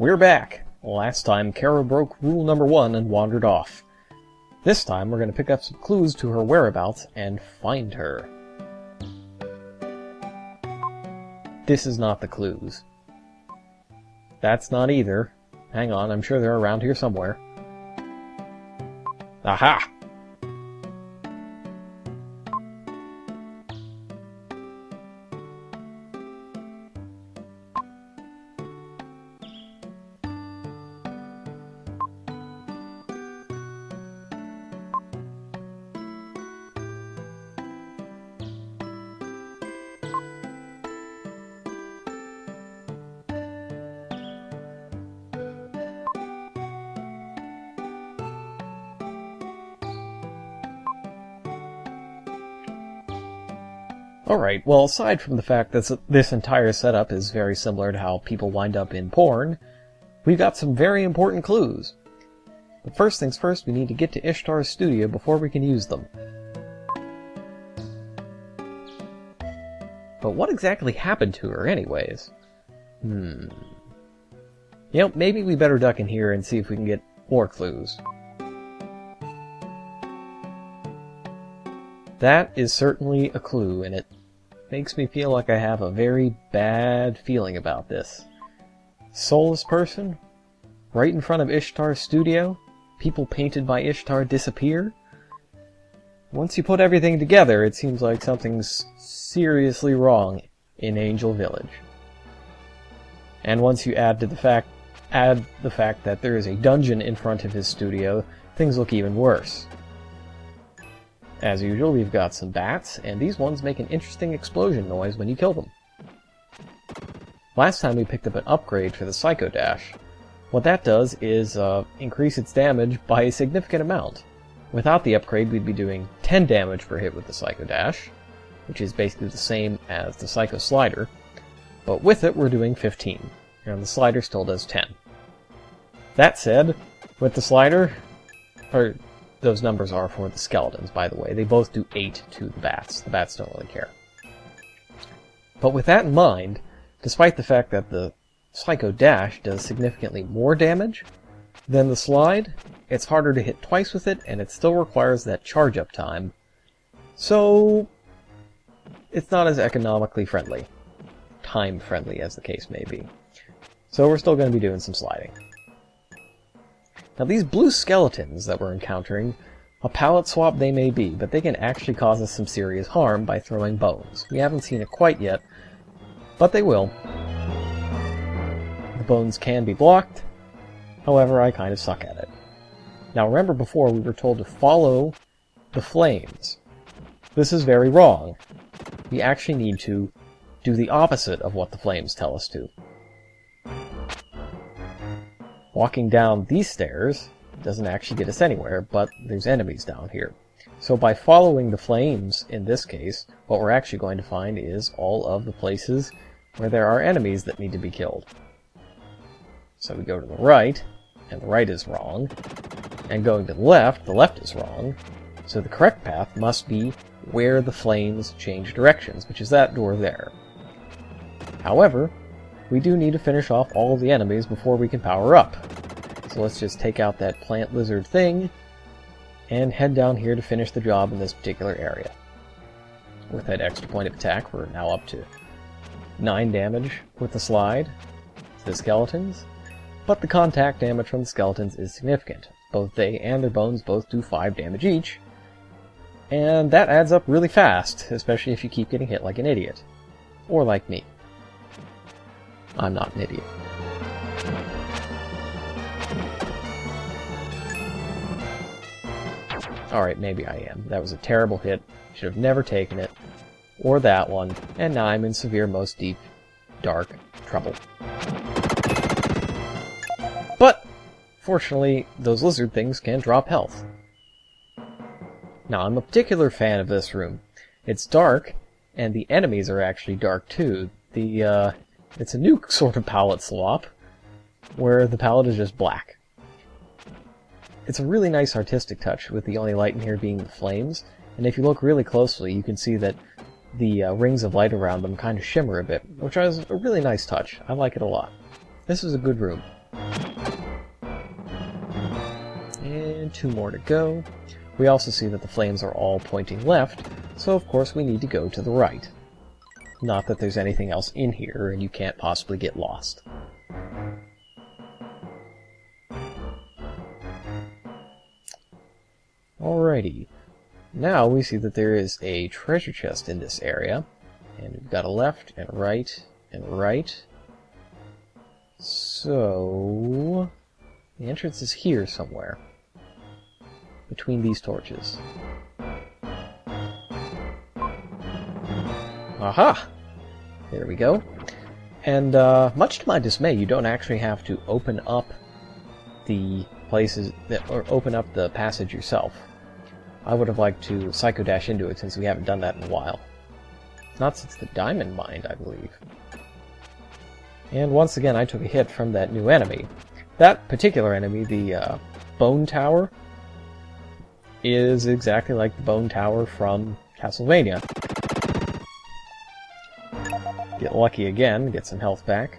We're back! Last time, Kara broke rule number 1 and wandered off. This time, we're going to pick up some clues to her whereabouts and find her. This is not the clues. That's not either. Hang on, I'm sure they're around here somewhere. Aha! Alright, well, aside from the fact that this entire setup is very similar to how people wind up in porn, we've got some very important clues. But first things first, we need to get to Ishtar's studio before we can use them. But what exactly happened to her anyways? You know, maybe we better duck in here and see if we can get more clues. That is certainly a clue, and it makes me feel like I have a very bad feeling about this. Soulless person? Right in front of Ishtar's studio? People painted by Ishtar disappear? Once you put everything together, it seems like something's seriously wrong in Angel Village. And once you add the fact that there is a dungeon in front of his studio, things look even worse. As usual, we've got some bats, and these ones make an interesting explosion noise when you kill them. Last time we picked up an upgrade for the Psycho Dash. What that does is increase its damage by a significant amount. Without the upgrade, we'd be doing 10 damage per hit with the Psycho Dash, which is basically the same as the Psycho Slider, but with it we're doing 15, and the Slider still does 10. That said, with the Slider, those numbers are for the skeletons, by the way. They both do 8 to the bats. The bats don't really care. But with that in mind, despite the fact that the Psycho Dash does significantly more damage than the Slide, it's harder to hit twice with it, and it still requires that charge-up time. So, it's not as economically friendly. Time-friendly, as the case may be. So we're still going to be doing some sliding. Now these blue skeletons that we're encountering, a palette swap they may be, but they can actually cause us some serious harm by throwing bones. We haven't seen it quite yet, but they will. The bones can be blocked, however I kind of suck at it. Now remember before we were told to follow the flames. This is very wrong. We actually need to do the opposite of what the flames tell us to. Walking down these stairs doesn't actually get us anywhere, but there's enemies down here. So by following the flames, in this case, what we're actually going to find is all of the places where there are enemies that need to be killed. So we go to the right, and the right is wrong. And going to the left is wrong. So the correct path must be where the flames change directions, which is that door there. However, we do need to finish off all of the enemies before we can power up. So let's just take out that plant lizard thing and head down here to finish the job in this particular area. With that extra point of attack, we're now up to 9 damage with the slide to the skeletons, but the contact damage from the skeletons is significant. Both they and their bones both do 5 damage each, and that adds up really fast, especially if you keep getting hit like an idiot. Or like me. I'm not an idiot. Alright, maybe I am. That was a terrible hit. Should have never taken it. Or that one. And now I'm in severe, most deep, dark trouble. But, fortunately, those lizard things can drop health. Now, I'm a particular fan of this room. It's dark, and the enemies are actually dark too. It's a new sort of palette swap, where the palette is just black. It's a really nice artistic touch, with the only light in here being the flames, and if you look really closely, you can see that the rings of light around them kind of shimmer a bit, which is a really nice touch. I like it a lot. This is a good room. And 2 more to go. We also see that the flames are all pointing left, so of course we need to go to the right. Not that there's anything else in here and you can't possibly get lost. Alrighty. Now we see that there is a treasure chest in this area. And we've got a left and right and right. So the entrance is here somewhere. Between these torches. Aha! There we go. And much to my dismay, you don't actually have to open up the places that, or open up the passage yourself. I would have liked to Psycho Dash into it since we haven't done that in a while. Not since the Diamond Mine, I believe. And once again, I took a hit from that new enemy. That particular enemy, the Bone Tower, is exactly like the Bone Tower from Castlevania. Get lucky again, get some health back.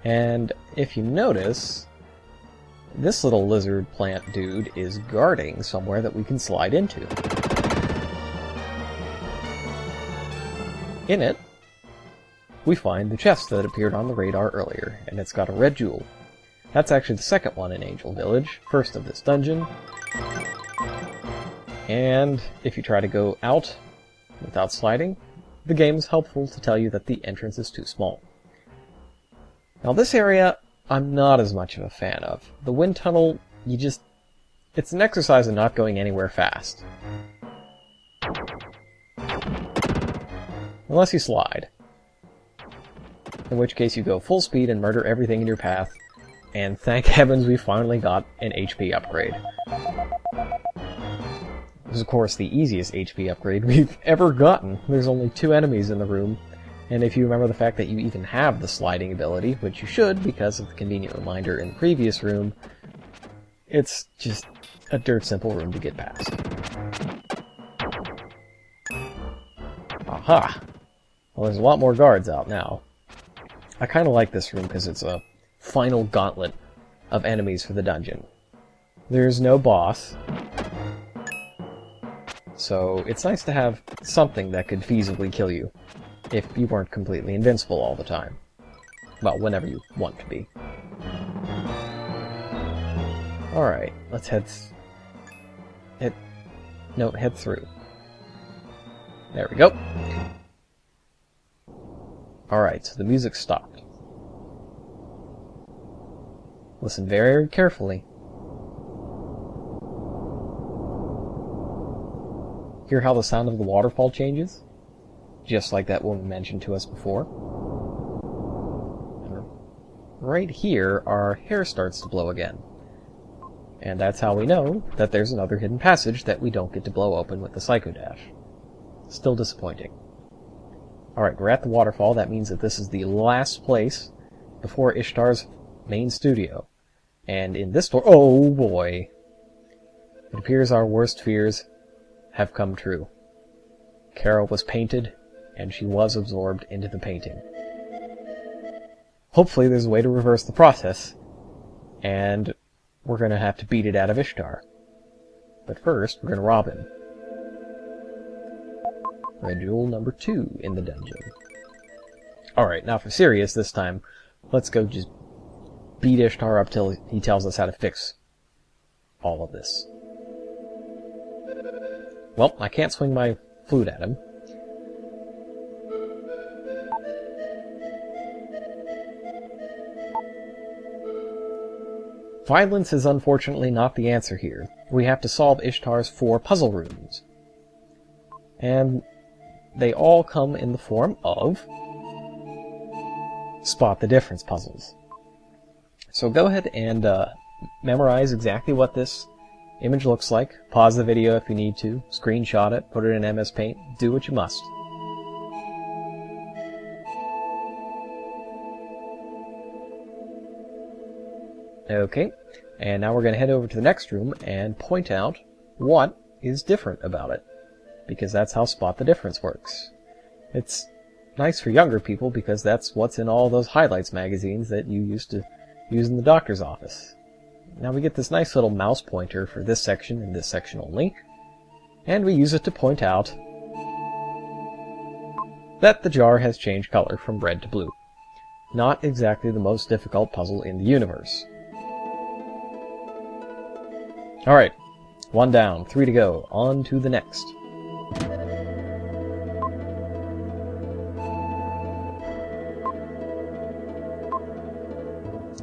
And if you notice, this little lizard plant dude is guarding somewhere that we can slide into. In it, we find the chest that appeared on the radar earlier, and it's got a red jewel. That's actually the second one in Angel Village, first of this dungeon. And if you try to go out without sliding, the game is helpful to tell you that the entrance is too small. Now this area, I'm not as much of a fan of. The wind tunnel, it's an exercise in not going anywhere fast. Unless you slide. In which case you go full speed and murder everything in your path, and thank heavens we finally got an HP upgrade. This is of course the easiest HP upgrade we've ever gotten. There's only 2 enemies in the room, and if you remember the fact that you even have the sliding ability, which you should because of the convenient reminder in the previous room, it's just a dirt simple room to get past. Aha! Well, there's a lot more guards out now. I kind of like this room because it's a final gauntlet of enemies for the dungeon. There's no boss, so it's nice to have something that could feasibly kill you if you weren't completely invincible all the time. Well, whenever you want to be. Alright, let's head through. There we go. Alright, so the music stopped. Listen very carefully. Hear how the sound of the waterfall changes? Just like that woman mentioned to us before. And right here, our hair starts to blow again. And that's how we know that there's another hidden passage that we don't get to blow open with the Psycho Dash. Still disappointing. Alright, we're at the waterfall. That means that this is the last place before Ishtar's main studio. And in this door... Oh boy! It appears our worst fears have come true. Kara was painted, and she was absorbed into the painting. Hopefully there's a way to reverse the process, and we're going to have to beat it out of Ishtar. But first, we're going to rob him. Red jewel number 2 in the dungeon. Alright, now for serious this time, let's go just beat Ishtar up till he tells us how to fix all of this. Well, I can't swing my flute at him. Violence is unfortunately not the answer here. We have to solve Ishtar's 4 puzzle rooms. And they all come in the form of spot the difference puzzles. So go ahead and memorize exactly what this image looks like. Pause the video if you need to. Screenshot it. Put it in MS Paint. Do what you must. Okay, and now we're going to head over to the next room and point out what is different about it. Because that's how Spot the Difference works. It's nice for younger people because that's what's in all those highlights magazines that you used to using the doctor's office. Now we get this nice little mouse pointer for this section and this section only, and we use it to point out that the jar has changed color from red to blue. Not exactly the most difficult puzzle in the universe. Alright, 1 down, 3 to go, on to the next.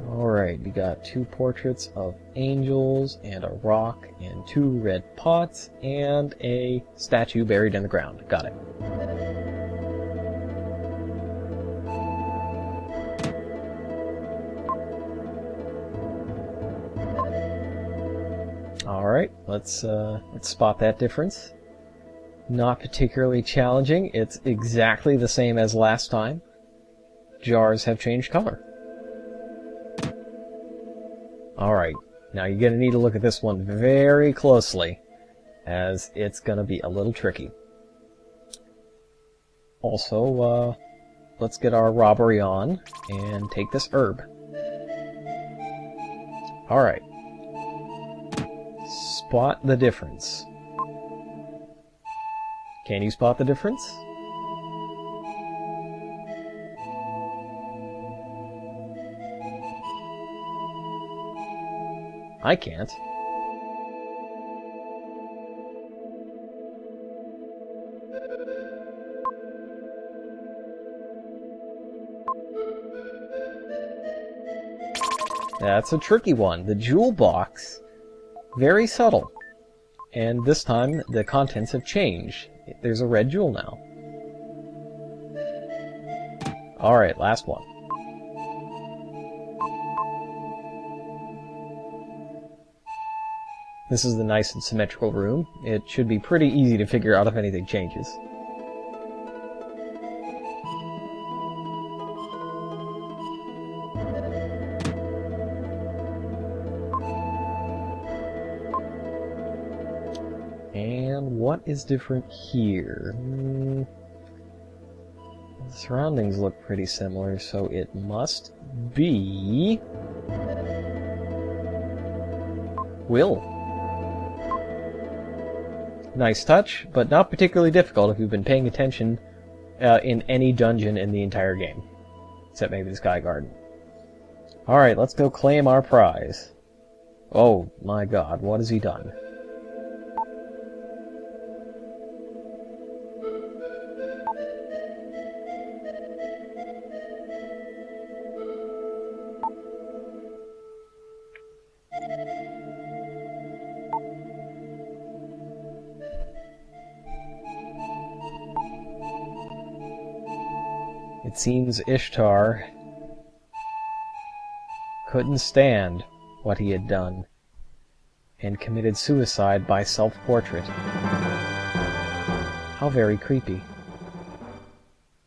Alright, we got 2 portraits of angels, and a rock, and 2 red pots, and a statue buried in the ground. Got it. Alright, let's spot that difference. Not particularly challenging. It's exactly the same as last time. Jars have changed color. Alright, now you're going to need to look at this one very closely, as it's going to be a little tricky. Also, let's get our robbery on and take this herb. Alright. Spot the difference. Can you spot the difference? I can't. That's a tricky one. The jewel box, very subtle. And this time the contents have changed. There's a red jewel now. Alright, last one. This is the nice and symmetrical room. It should be pretty easy to figure out if anything changes. And what is different here? The surroundings look pretty similar, so it must be Will. Nice touch, but not particularly difficult if you've been paying attention in any dungeon in the entire game. Except maybe the Sky Garden. Alright, let's go claim our prize. Oh my god, what has he done? It seems Ishtar couldn't stand what he had done and committed suicide by self-portrait. How very creepy.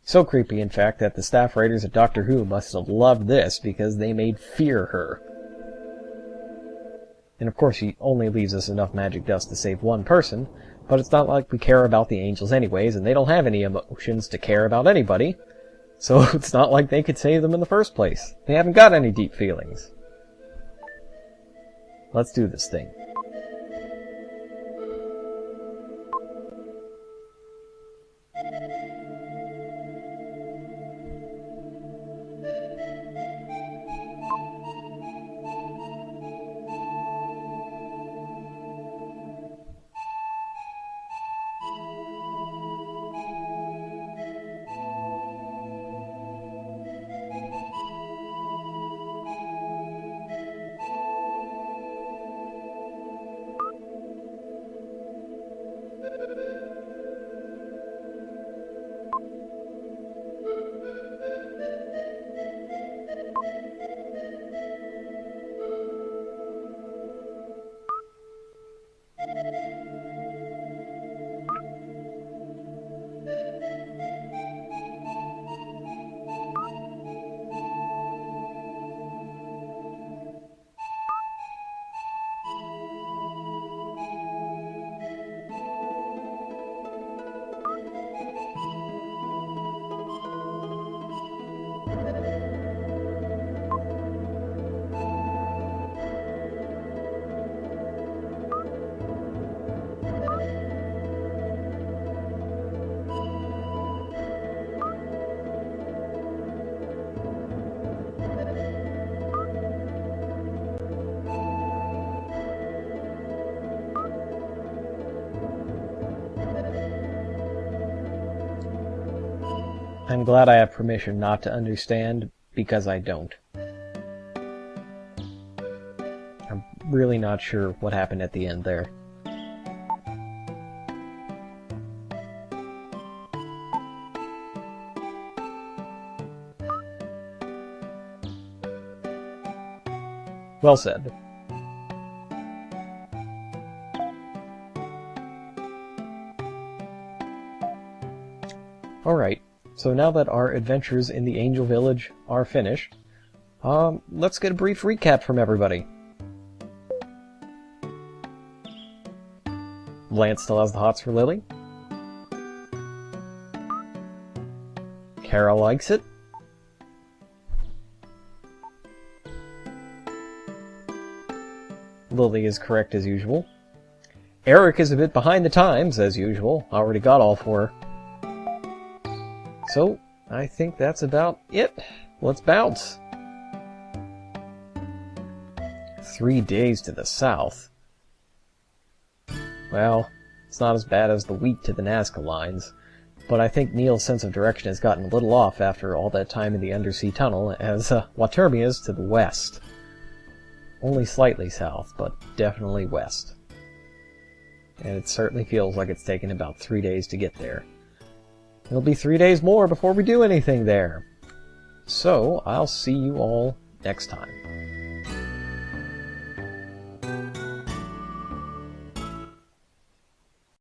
So creepy, in fact, that the staff writers at Doctor Who must have loved this because they made fear her. And of course he only leaves us enough magic dust to save one person, but it's not like we care about the angels anyways, and they don't have any emotions to care about anybody. So it's not like they could save them in the first place. They haven't got any deep feelings. Let's do this thing. I'm glad I have permission not to understand, because I don't. I'm really not sure what happened at the end there. Well said. Alright, so now that our adventures in the Angel Village are finished, let's get a brief recap from everybody. Lance still has the hots for Lily. Kara likes it. Lily is correct as usual. Eric is a bit behind the times, as usual. Already got all four. So, I think that's about it. Let's bounce. 3 days to the south. Well, it's not as bad as the week to the Nazca lines, but I think Neil's sense of direction has gotten a little off after all that time in the undersea tunnel, as Watermi is to the west. Only slightly south, but definitely west. And it certainly feels like it's taken about 3 days to get there. It'll be 3 days more before we do anything there. So, I'll see you all next time.